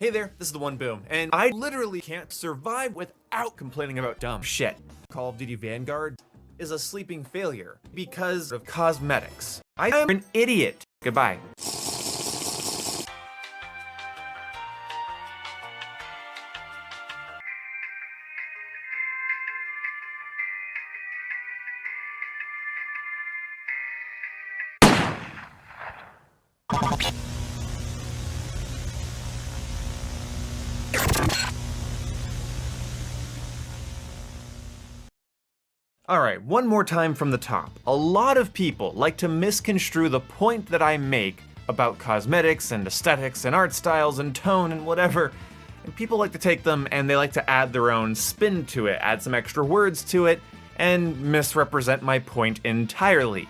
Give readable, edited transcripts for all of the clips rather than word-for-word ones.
Hey there, this is the One Boom, and I literally can't survive without complaining about dumb shit. Call of Duty Vanguard is a sleeping failure because of cosmetics. I am an idiot. Goodbye. Alright, one more time from the top. A lot of people like to misconstrue the point that I make about cosmetics and aesthetics and art styles and tone and whatever, and people like to take them and they like to add their own spin to it, add some extra words to it, and misrepresent my point entirely.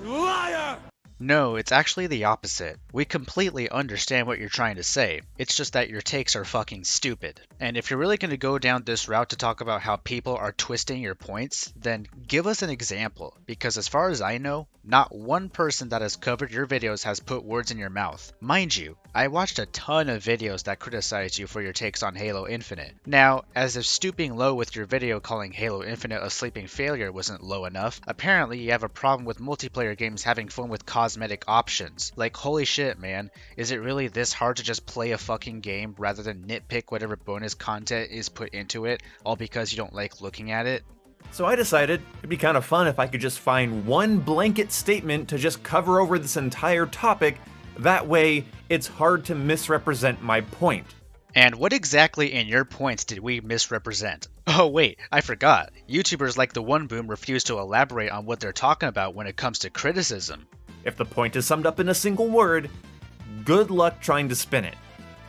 Liar! No, it's actually the opposite. We completely understand what you're trying to say. It's just that your takes are fucking stupid. And if you're really going to go down this route to talk about how people are twisting your points, then give us an example. Because as far as I know, not one person that has covered your videos has put words in your mouth. Mind you, I watched a ton of videos that criticize you for your takes on Halo Infinite. Now, as if stooping low with your video calling Halo Infinite a sleeping failure wasn't low enough, apparently you have a problem with multiplayer games having fun with cosmetic options. Like, holy shit, man, is it really this hard to just play a fucking game rather than nitpick whatever bonus content is put into it, all because you don't like looking at it? So I decided it'd be kind of fun if I could just find one blanket statement to just cover over this entire topic. That way, it's hard to misrepresent my point. And what exactly in your points did we misrepresent? Oh wait, I forgot. YouTubers like the One Boom refuse to elaborate on what they're talking about when it comes to criticism. If the point is summed up in a single word, good luck trying to spin it.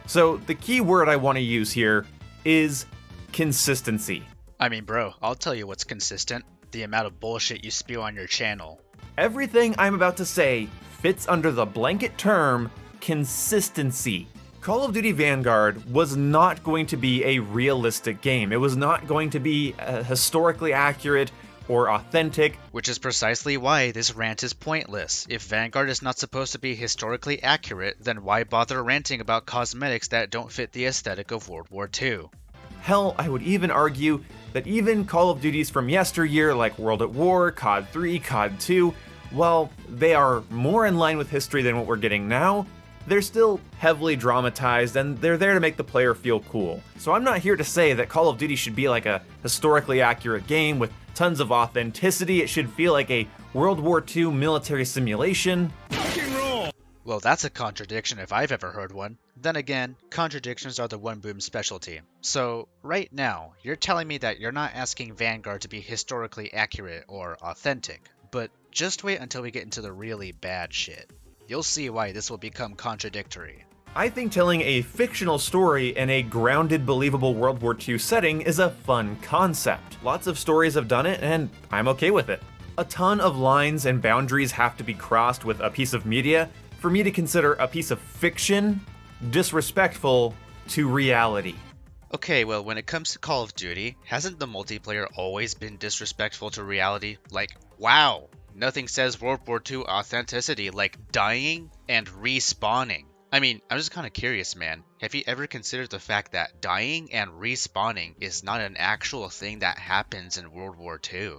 So the key word I want to use here is consistency. I mean, bro, I'll tell you what's consistent. The amount of bullshit you spew on your channel. Everything I'm about to say fits under the blanket term consistency. Call of Duty Vanguard was not going to be a realistic game. It was not going to be historically accurate or authentic. Which is precisely why this rant is pointless. If Vanguard is not supposed to be historically accurate, then why bother ranting about cosmetics that don't fit the aesthetic of World War II? Hell, I would even argue that even Call of Duties from yesteryear like World at War, COD 3, COD 2, while they are more in line with history than what we're getting now, they're still heavily dramatized and they're there to make the player feel cool. So I'm not here to say that Call of Duty should be like a historically accurate game with tons of authenticity. It should feel like a World War II military simulation. Well, that's a contradiction if I've ever heard one. Then again, contradictions are the One Boom specialty. So, right now, you're telling me that you're not asking Vanguard to be historically accurate or authentic. But just wait until we get into the really bad shit. You'll see why this will become contradictory. I think telling a fictional story in a grounded, believable World War II setting is a fun concept. Lots of stories have done it, and I'm okay with it. A ton of lines and boundaries have to be crossed with a piece of media for me to consider a piece of fiction disrespectful to reality. Okay, well, when it comes to Call of Duty, hasn't the multiplayer always been disrespectful to reality? Like, wow, nothing says World War II authenticity like dying and respawning. I mean, I'm just kind of curious, man. Have you ever considered the fact that dying and respawning is not an actual thing that happens in World War II?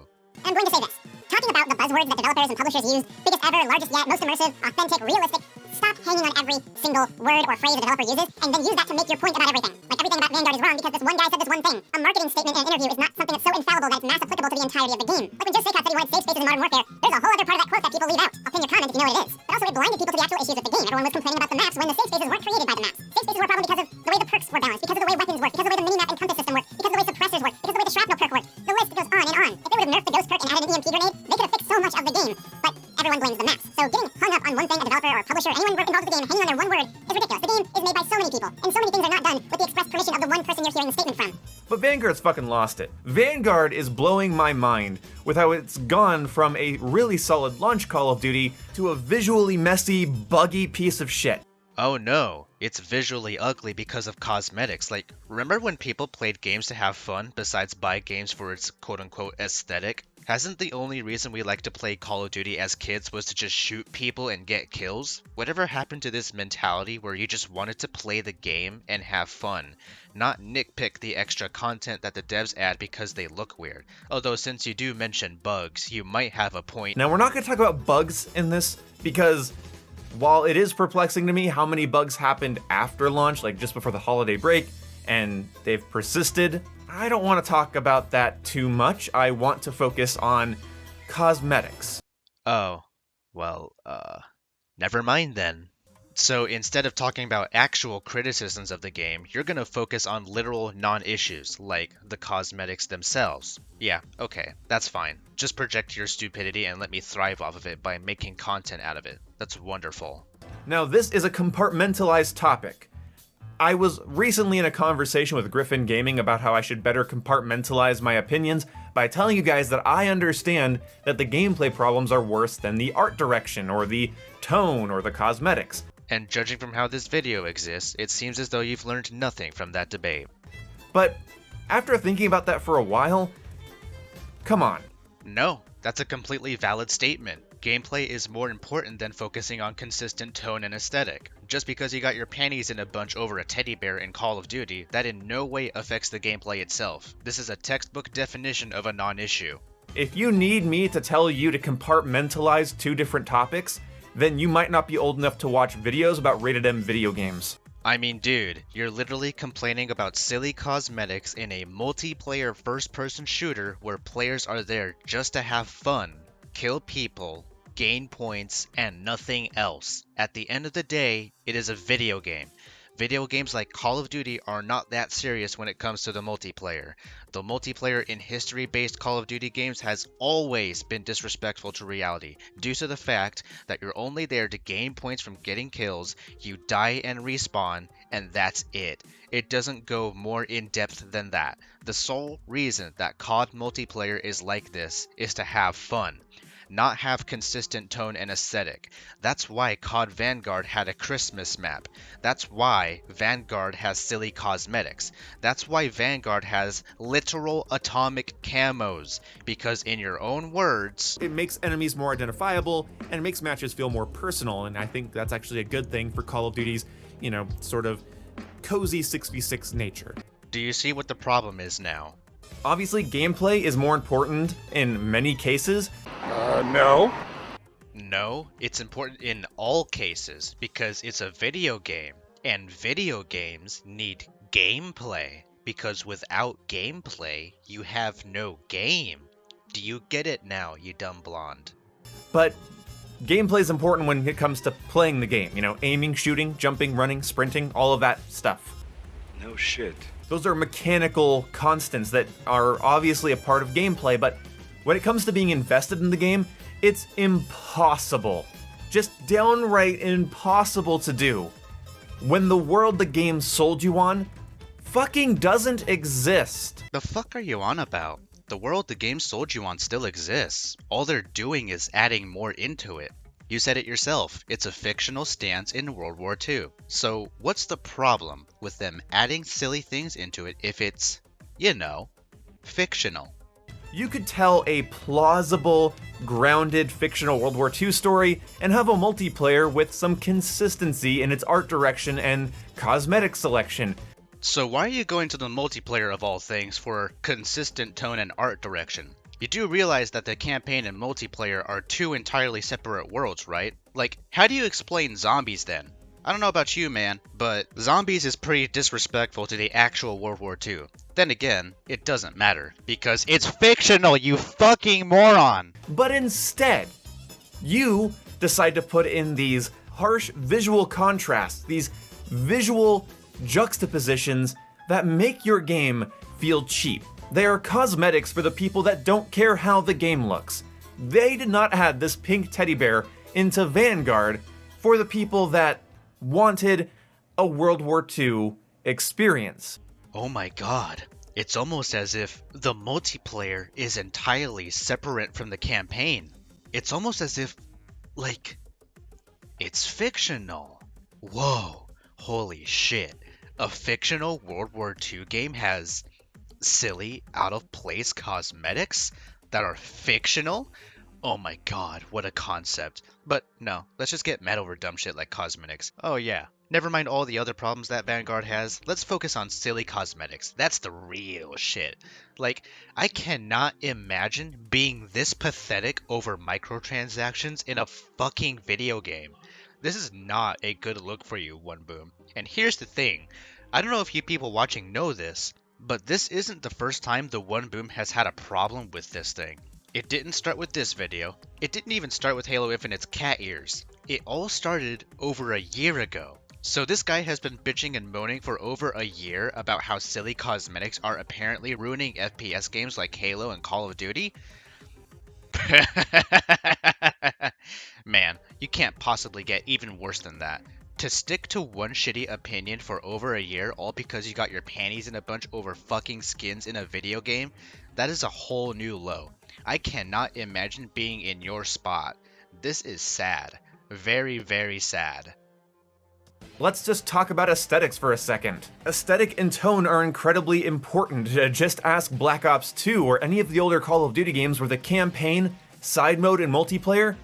I'm going to say this. Talking about the buzzwords that developers and publishers use, biggest ever, largest yet, most immersive, authentic, realistic, stop hanging on every single word or phrase a developer uses, and then use that to make your point about everything. Like everything about Vanguard is wrong because this one guy said this one thing. A marketing statement in an interview is not something that's so infallible that it's mass applicable to the entirety of the game. Like when Joe Saycott said he wanted safe spaces in Modern Warfare, there's a whole other part of that quote that people leave out. I'll pin your comment if you know what it is. But also it blinded people to the actual issues with the game. Everyone was complaining about the maps when the safe spaces weren't created by the maps. Safe spaces were a problem because of the way the perks were balanced, because of the way weapons work, because of the way the mini-map and compass system work, because of the way suppressors work, because of the way the shrapnel perk worked. The list goes on and on. If they would have nerfed the ghost perk and added an EMP grenade, they could have fixed so much of the game. But everyone blames the maps. So getting hung up on one thing a developer or a publisher or anyone involved with the game hanging on their one word is ridiculous. The game is made by so many people, and so many things are not done with the express permission of the one person you're hearing the statement from. But Vanguard's fucking lost it. Vanguard is blowing my mind with how it's gone from a really solid launch Call of Duty to a visually messy, buggy piece of shit. Oh no, it's visually ugly because of cosmetics. Like, remember when people played games to have fun besides buy games for its quote-unquote aesthetic? Hasn't the only reason we like to play Call of Duty as kids was to just shoot people and get kills? Whatever happened to this mentality where you just wanted to play the game and have fun, not nitpick the extra content that the devs add because they look weird? Although since you do mention bugs, you might have a point. Now, we're not going to talk about bugs in this because while it is perplexing to me how many bugs happened after launch, like just before the holiday break, and they've persisted, I don't want to talk about that too much. I want to focus on cosmetics. Oh, well, never mind then. So instead of talking about actual criticisms of the game, you're gonna focus on literal non-issues, like the cosmetics themselves. Yeah, okay, that's fine. Just project your stupidity and let me thrive off of it by making content out of it. That's wonderful. Now, this is a compartmentalized topic. I was recently in a conversation with Griffin Gaming about how I should better compartmentalize my opinions by telling you guys that I understand that the gameplay problems are worse than the art direction, or the tone, or the cosmetics. And judging from how this video exists, it seems as though you've learned nothing from that debate. But after thinking about that for a while, come on. No, that's a completely valid statement. Gameplay is more important than focusing on consistent tone and aesthetic. Just because you got your panties in a bunch over a teddy bear in Call of Duty, that in no way affects the gameplay itself. This is a textbook definition of a non-issue. If you need me to tell you to compartmentalize two different topics, then you might not be old enough to watch videos about rated M video games. I mean, dude, you're literally complaining about silly cosmetics in a multiplayer first-person shooter where players are there just to have fun, kill people, gain points, and nothing else. At the end of the day, it is a video game. Video games like Call of Duty are not that serious when it comes to the multiplayer. The multiplayer in history-based Call of Duty games has always been disrespectful to reality, due to the fact that you're only there to gain points from getting kills, you die and respawn, and that's it. It doesn't go more in-depth than that. The sole reason that COD multiplayer is like this is to have fun, not have consistent tone and aesthetic. That's why COD Vanguard had a Christmas map. That's why Vanguard has silly cosmetics. That's why Vanguard has literal atomic camos. Because in your own words, it makes enemies more identifiable, and it makes matches feel more personal, and I think that's actually a good thing for Call of Duty's, sort of cozy 6v6 nature. Do you see what the problem is now? Obviously, gameplay is more important in many cases. No. No, it's important in all cases because it's a video game, and video games need gameplay, because without gameplay, you have no game. Do you get it now, you dumb blonde? But gameplay is important when it comes to playing the game, aiming, shooting, jumping, running, sprinting, all of that stuff. No shit. Those are mechanical constants that are obviously a part of gameplay, but when it comes to being invested in the game, it's impossible. Just downright impossible to do. When the world the game sold you on fucking doesn't exist. The fuck are you on about? The world the game sold you on still exists. All they're doing is adding more into it. You said it yourself, it's a fictional stance in World War II. So what's the problem with them adding silly things into it if it's, fictional? You could tell a plausible, grounded, fictional World War II story and have a multiplayer with some consistency in its art direction and cosmetic selection. So why are you going to the multiplayer of all things for consistent tone and art direction? You do realize that the campaign and multiplayer are two entirely separate worlds, right? Like, how do you explain zombies then? I don't know about you, man, but zombies is pretty disrespectful to the actual World War II. Then again, it doesn't matter, because it's fictional, you fucking moron! But instead, you decide to put in these harsh visual contrasts, these visual juxtapositions that make your game feel cheap. They are cosmetics for the people that don't care how the game looks. They did not add this pink teddy bear into Vanguard for the people that wanted a World War II experience. Oh my god. It's almost as if the multiplayer is entirely separate from the campaign. It's almost as if, it's fictional. Whoa, holy shit. A fictional World War II game has silly, out-of-place cosmetics? that are fictional? Oh my god, what a concept. But no, let's just get mad over dumb shit like cosmetics. Oh yeah, never mind all the other problems that Vanguard has, let's focus on silly cosmetics. That's the real shit. Like, I cannot imagine being this pathetic over microtransactions in a fucking video game. This is not a good look for you, One Boom. And here's the thing, I don't know if you people watching know this, but this isn't the first time the One Boom has had a problem with this thing. It didn't start with this video. It didn't even start with Halo Infinite's cat ears. It all started over a year ago. So this guy has been bitching and moaning for over a year about how silly cosmetics are apparently ruining FPS games like Halo and Call of Duty? Man, you can't possibly get even worse than that. To stick to one shitty opinion for over a year all because you got your panties in a bunch over fucking skins in a video game, that is a whole new low. I cannot imagine being in your spot. This is sad. Very, very sad. Let's just talk about aesthetics for a second. Aesthetic and tone are incredibly important. Just ask Black Ops 2 or any of the older Call of Duty games where the campaign, side mode, and multiplayer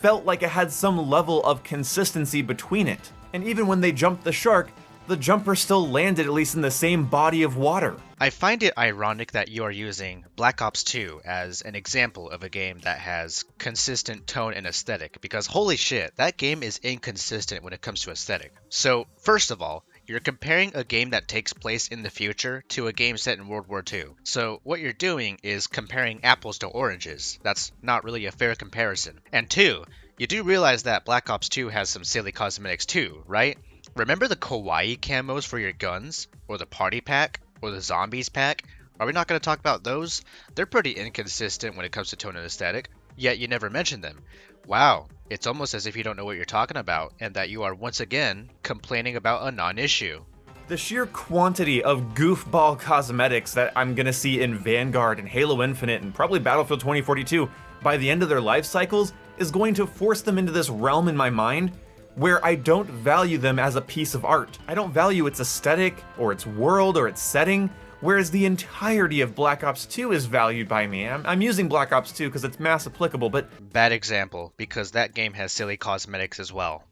felt like it had some level of consistency between it. And even when they jumped the shark, the jumper still landed at least in the same body of water. I find it ironic that you are using Black Ops 2 as an example of a game that has consistent tone and aesthetic, because holy shit, that game is inconsistent when it comes to aesthetic. So, first of all, you're comparing a game that takes place in the future to a game set in World War II. So what you're doing is comparing apples to oranges. That's not really a fair comparison. And two, you do realize that Black Ops 2 has some silly cosmetics too, right? Remember the kawaii camos for your guns? Or the party pack? Or the zombies pack? Are we not going to talk about those? They're pretty inconsistent when it comes to tone and aesthetic, yet you never mention them. Wow, it's almost as if you don't know what you're talking about, and that you are once again complaining about a non-issue. The sheer quantity of goofball cosmetics that I'm gonna see in Vanguard and Halo Infinite and probably Battlefield 2042 by the end of their life cycles is going to force them into this realm in my mind where I don't value them as a piece of art. I don't value its aesthetic, or its world, or its setting, whereas the entirety of Black Ops 2 is valued by me. I'm using Black Ops 2 because it's mass applicable, but... Bad example, because that game has silly cosmetics as well.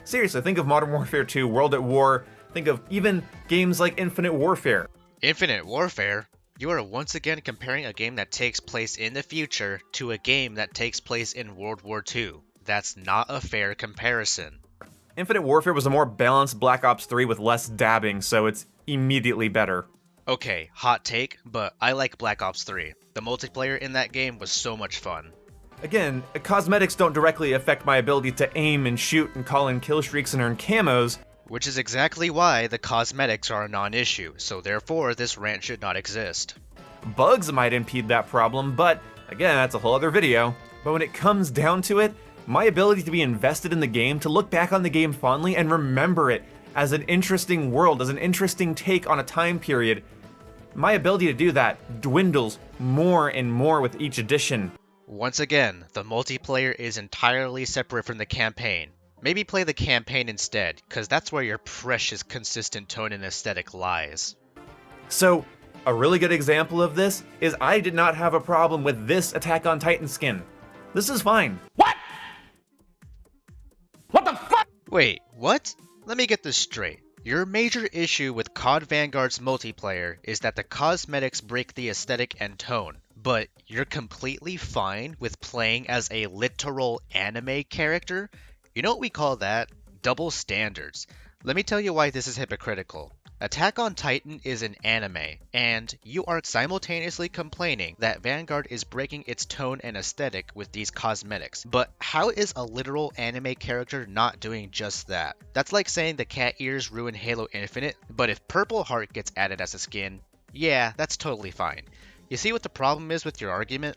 Seriously, think of Modern Warfare 2, World at War, think of even games like Infinite Warfare. Infinite Warfare? You are once again comparing a game that takes place in the future to a game that takes place in World War II. That's not a fair comparison. Infinite Warfare was a more balanced Black Ops 3 with less dabbing, so it's immediately better. Okay, hot take, but I like Black Ops 3. The multiplayer in that game was so much fun. Again, cosmetics don't directly affect my ability to aim and shoot and call in kill streaks and earn camos. Which is exactly why the cosmetics are a non-issue, so therefore this rant should not exist. Bugs might impede that problem, but again, that's a whole other video. But when it comes down to it, my ability to be invested in the game, to look back on the game fondly and remember it as an interesting world, as an interesting take on a time period, my ability to do that dwindles more and more with each edition. Once again, the multiplayer is entirely separate from the campaign. Maybe play the campaign instead, cause that's where your precious consistent tone and aesthetic lies. So, a really good example of this is I did not have a problem with this Attack on Titan skin. This is fine. What? What the fuck? Wait, what? Let me get this straight. Your major issue with COD Vanguard's multiplayer is that the cosmetics break the aesthetic and tone, but you're completely fine with playing as a literal anime character? You know what we call that? Double standards. Let me tell you why this is hypocritical. Attack on Titan is an anime, and you are simultaneously complaining that Vanguard is breaking its tone and aesthetic with these cosmetics. But how is a literal anime character not doing just that? That's like saying the cat ears ruin Halo Infinite, but if Purple Heart gets added as a skin, yeah, that's totally fine. You see what the problem is with your argument?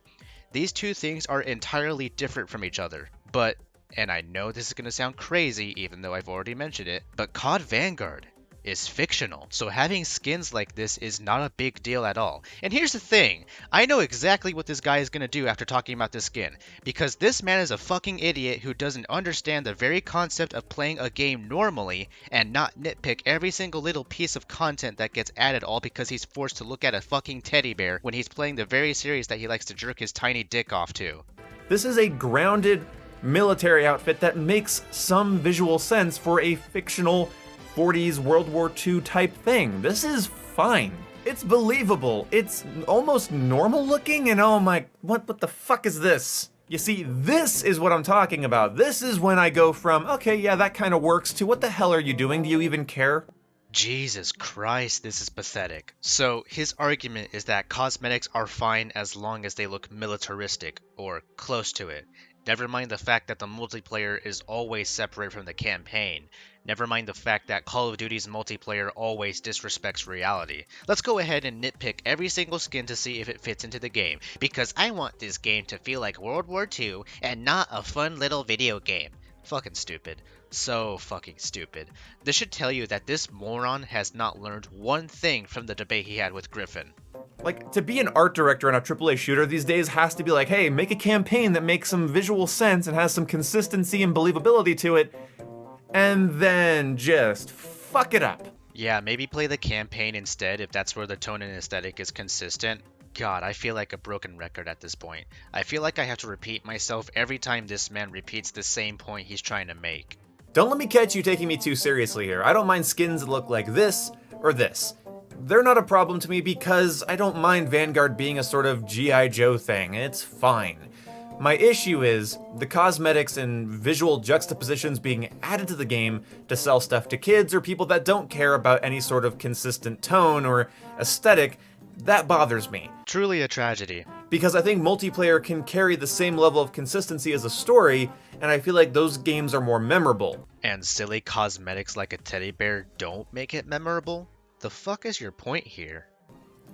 These two things are entirely different from each other, but, and I know this is going to sound crazy even though I've already mentioned it, but COD Vanguard, is fictional, so having skins like this is not a big deal at all. And here's the thing, I know exactly what this guy is gonna do after talking about this skin, because this man is a fucking idiot who doesn't understand the very concept of playing a game normally and not nitpick every single little piece of content that gets added all because he's forced to look at a fucking teddy bear when he's playing the very series that he likes to jerk his tiny dick off to. This is a grounded military outfit that makes some visual sense for a fictional 40s World War II type thing. This is fine. It's believable. It's almost normal looking, and oh my, what the fuck is this? You see, this is what I'm talking about. This is when I go from, okay, yeah, that kind of works, to what the hell are you doing? Do you even care? Jesus Christ, this is pathetic. So his argument is that cosmetics are fine as long as they look militaristic, or close to it. Never mind the fact that the multiplayer is always separate from the campaign. Never mind the fact that Call of Duty's multiplayer always disrespects reality. Let's go ahead and nitpick every single skin to see if it fits into the game, because I want this game to feel like World War II and not a fun little video game. Fucking stupid. So fucking stupid. This should tell you that this moron has not learned one thing from the debate he had with Griffin. Like, to be an art director on a AAA shooter these days has to be like, hey, make a campaign that makes some visual sense and has some consistency and believability to it, and then just fuck it up. Yeah, maybe play the campaign instead if that's where the tone and aesthetic is consistent. God, I feel like a broken record at this point. I feel like I have to repeat myself every time this man repeats the same point he's trying to make. Don't let me catch you taking me too seriously here. I don't mind skins that look like this or this. They're not a problem to me because I don't mind Vanguard being a sort of G.I. Joe thing. It's fine. My issue is the cosmetics and visual juxtapositions being added to the game to sell stuff to kids or people that don't care about any sort of consistent tone or aesthetic. That bothers me. Truly a tragedy. Because I think multiplayer can carry the same level of consistency as a story, and I feel like those games are more memorable. And silly cosmetics like a teddy bear don't make it memorable? The fuck is your point here?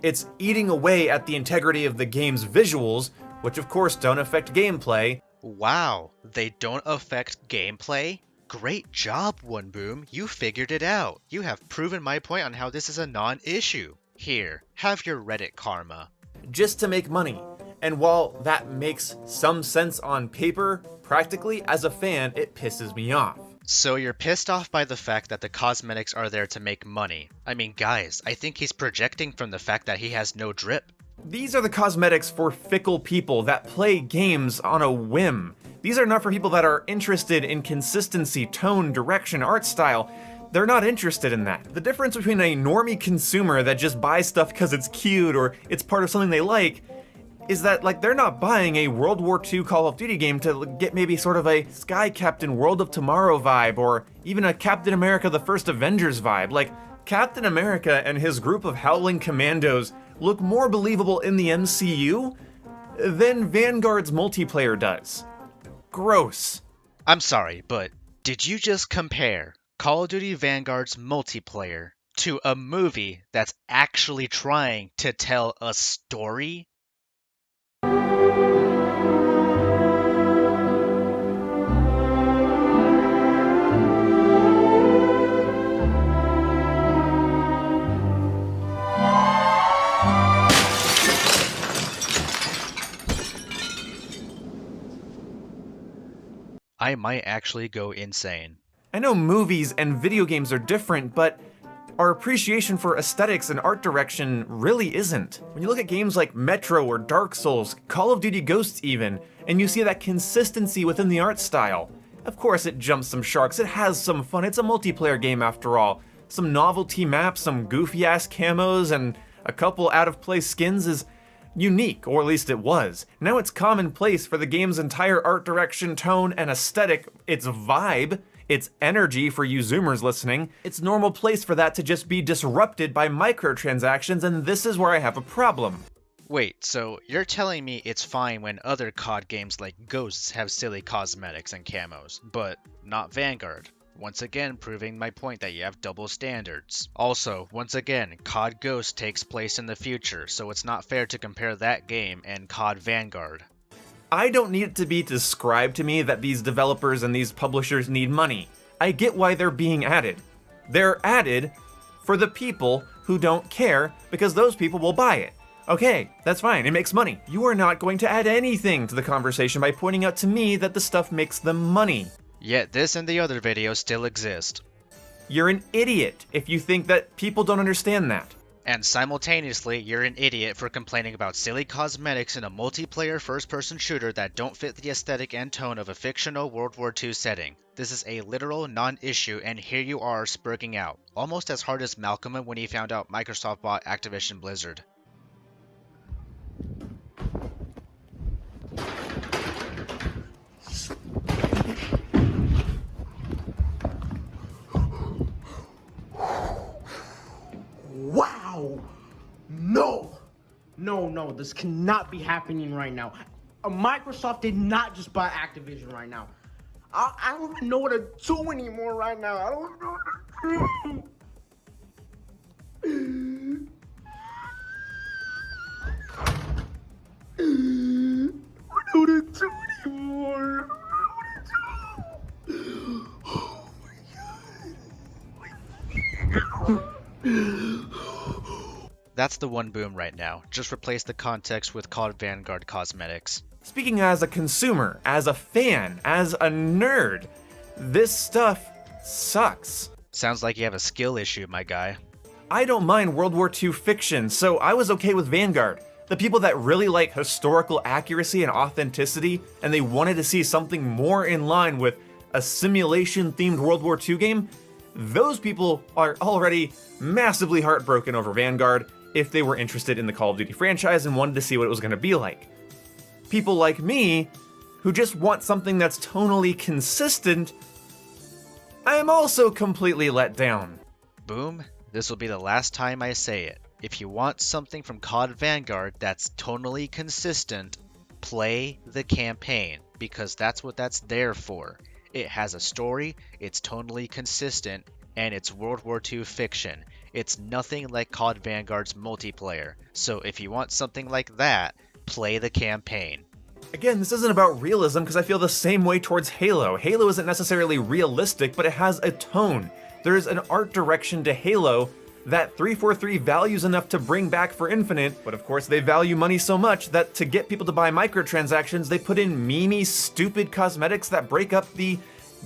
It's eating away at the integrity of the game's visuals, which of course don't affect gameplay. Wow, they don't affect gameplay? Great job, One Boom. You figured it out. You have proven my point on how this is a non-issue. Here, have your Reddit karma. Just to make money. And while that makes some sense on paper, practically, as a fan, it pisses me off. So you're pissed off by the fact that the cosmetics are there to make money. I mean, guys, I think he's projecting from the fact that he has no drip. These are the cosmetics for fickle people that play games on a whim. These are not for people that are interested in consistency, tone, direction, art style. They're not interested in that. The difference between a normie consumer that just buys stuff because it's cute or it's part of something they like is that, like, they're not buying a World War II Call of Duty game to get maybe sort of a Sky Captain World of Tomorrow vibe or even a Captain America the First Avengers vibe. Like, Captain America and his group of howling commandos look more believable in the MCU than Vanguard's multiplayer does. Gross. I'm sorry, but did you just compare Call of Duty Vanguard's multiplayer to a movie that's actually trying to tell a story? I might actually go insane. I know movies and video games are different, but our appreciation for aesthetics and art direction really isn't. When you look at games like Metro or Dark Souls, Call of Duty Ghosts even, and you see that consistency within the art style. Of course it jumps some sharks, it has some fun, it's a multiplayer game after all. Some novelty maps, some goofy ass camos, and a couple out of place skins is unique, or at least it was. Now it's commonplace for the game's entire art direction, tone, and aesthetic, its vibe, its energy for you Zoomers listening. It's normal place for that to just be disrupted by microtransactions, and this is where I have a problem. Wait, so you're telling me it's fine when other COD games like Ghosts have silly cosmetics and camos, but not Vanguard? Once again, proving my point that you have double standards. Also, once again, COD Ghost takes place in the future, so it's not fair to compare that game and COD Vanguard. I don't need it to be described to me that these developers and these publishers need money. I get why they're being added. They're added for the people who don't care, because those people will buy it. Okay, that's fine, it makes money. You are not going to add anything to the conversation by pointing out to me that the stuff makes them money. Yet this and the other videos still exist. You're an idiot if you think that people don't understand that. And simultaneously, you're an idiot for complaining about silly cosmetics in a multiplayer first-person shooter that don't fit the aesthetic and tone of a fictional World War II setting. This is a literal non-issue, and here you are spurging out, almost as hard as Malcolm when he found out Microsoft bought Activision Blizzard. Wow! No, this cannot be happening right now. Microsoft did not just buy Activision right now. I don't even know what to do anymore right now. I don't know what to do. I don't know what to do anymore. I don't know what to do. Oh my god. That's the one boom right now. Just replace the context with COD Vanguard cosmetics. Speaking as a consumer, as a fan, as a nerd, this stuff sucks. Sounds like you have a skill issue, my guy. I don't mind World War II fiction, so I was okay with Vanguard. The people that really like historical accuracy and authenticity, and they wanted to see something more in line with a simulation-themed World War II game, those people are already massively heartbroken over Vanguard if they were interested in the Call of Duty franchise and wanted to see what it was going to be like. People like me, who just want something that's tonally consistent, I am also completely let down. Boom, this will be the last time I say it. If you want something from COD Vanguard that's tonally consistent, play the campaign, because that's what that's there for. It has a story, it's tonally consistent, and it's World War II fiction. It's nothing like COD Vanguard's multiplayer, so if you want something like that, play the campaign. Again, this isn't about realism because I feel the same way towards Halo. Halo isn't necessarily realistic, but it has a tone. There's an art direction to Halo that 343 values enough to bring back for Infinite, but of course they value money so much that to get people to buy microtransactions, they put in memey, stupid cosmetics that break up the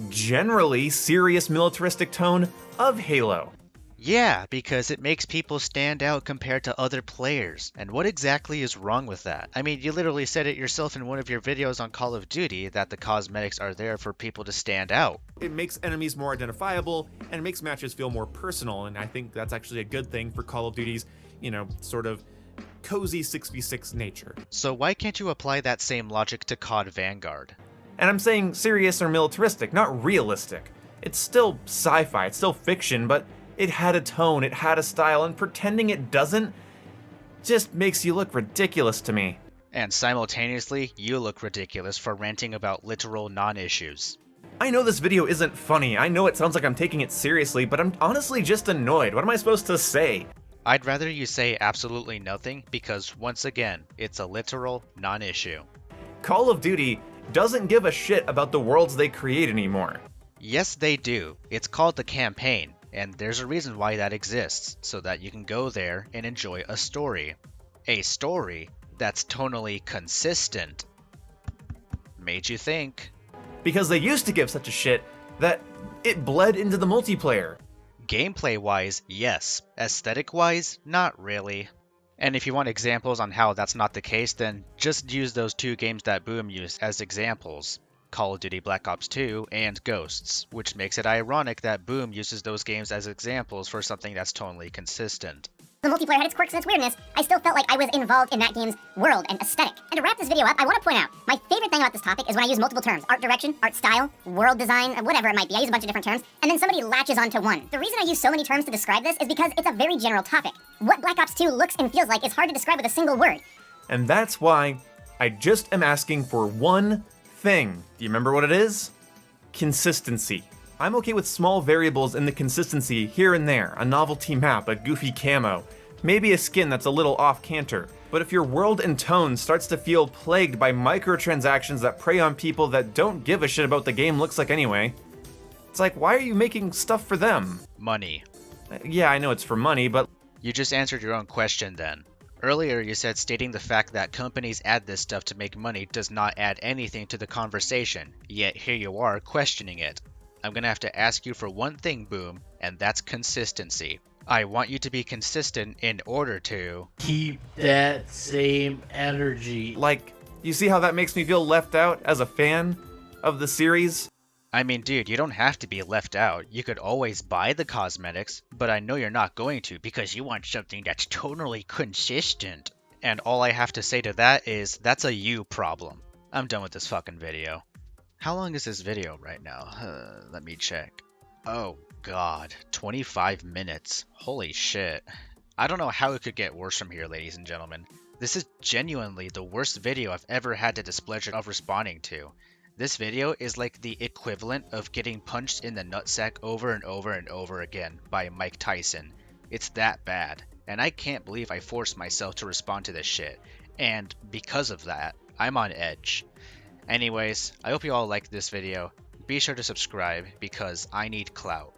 generally serious militaristic tone of Halo. Yeah, because it makes people stand out compared to other players. And what exactly is wrong with that? I mean, you literally said it yourself in one of your videos on Call of Duty that the cosmetics are there for people to stand out. It makes enemies more identifiable, and it makes matches feel more personal, and I think that's actually a good thing for Call of Duty's, sort of cozy 6v6 nature. So why can't you apply that same logic to COD Vanguard? And I'm saying serious or militaristic, not realistic. It's still sci-fi, it's still fiction, but it had a tone, it had a style, and pretending it doesn't just makes you look ridiculous to me. And simultaneously, you look ridiculous for ranting about literal non-issues. I know this video isn't funny, I know it sounds like I'm taking it seriously, but I'm honestly just annoyed. What am I supposed to say? I'd rather you say absolutely nothing because, once again, it's a literal non-issue. Call of Duty doesn't give a shit about the worlds they create anymore. Yes, they do. It's called the campaign. And there's a reason why that exists, so that you can go there and enjoy a story. A story that's tonally consistent. Made you think. Because they used to give such a shit that it bled into the multiplayer. Gameplay-wise, yes. Aesthetic-wise, not really. And if you want examples on how that's not the case, then just use those two games that Boom used as examples. Call of Duty Black Ops 2 and Ghosts, which makes it ironic that Boom uses those games as examples for something that's tonally consistent. The multiplayer had its quirks and its weirdness. I still felt like I was involved in that game's world and aesthetic. And to wrap this video up, I want to point out, my favorite thing about this topic is when I use multiple terms. Art direction, art style, world design, whatever it might be. I use a bunch of different terms, and then somebody latches onto one. The reason I use so many terms to describe this is because it's a very general topic. What Black Ops 2 looks and feels like is hard to describe with a single word. And that's why I just am asking for one thing. Do you remember what it is? Consistency. I'm okay with small variables in the consistency here and there, a novelty map, a goofy camo, maybe a skin that's a little off canter. But if your world and tone starts to feel plagued by microtransactions that prey on people that don't give a shit about the game looks like anyway, it's like, why are you making stuff for them? Money. Yeah, I know it's for money, but You just answered your own question then. Earlier, you said stating the fact that companies add this stuff to make money does not add anything to the conversation, yet here you are questioning it. I'm gonna have to ask you for one thing, Boom, and that's consistency. I want you to be consistent in order to keep that same energy. like, you see how that makes me feel left out as a fan of the series? I mean, dude, you don't have to be left out. You could always buy the cosmetics, but I know you're not going to because you want something that's totally consistent. And all I have to say to that is, that's a you problem. I'm done with this fucking video. How long is this video right now? Let me check. Oh god, 25 minutes. Holy shit. I don't know how it could get worse from here, ladies and gentlemen. This is genuinely the worst video I've ever had the displeasure of responding to. This video is like the equivalent of getting punched in the nutsack over and over and over again by Mike Tyson. It's that bad, and I can't believe I forced myself to respond to this shit, and because of that, I'm on edge. Anyways, I hope you all liked this video. Be sure to subscribe because I need clout.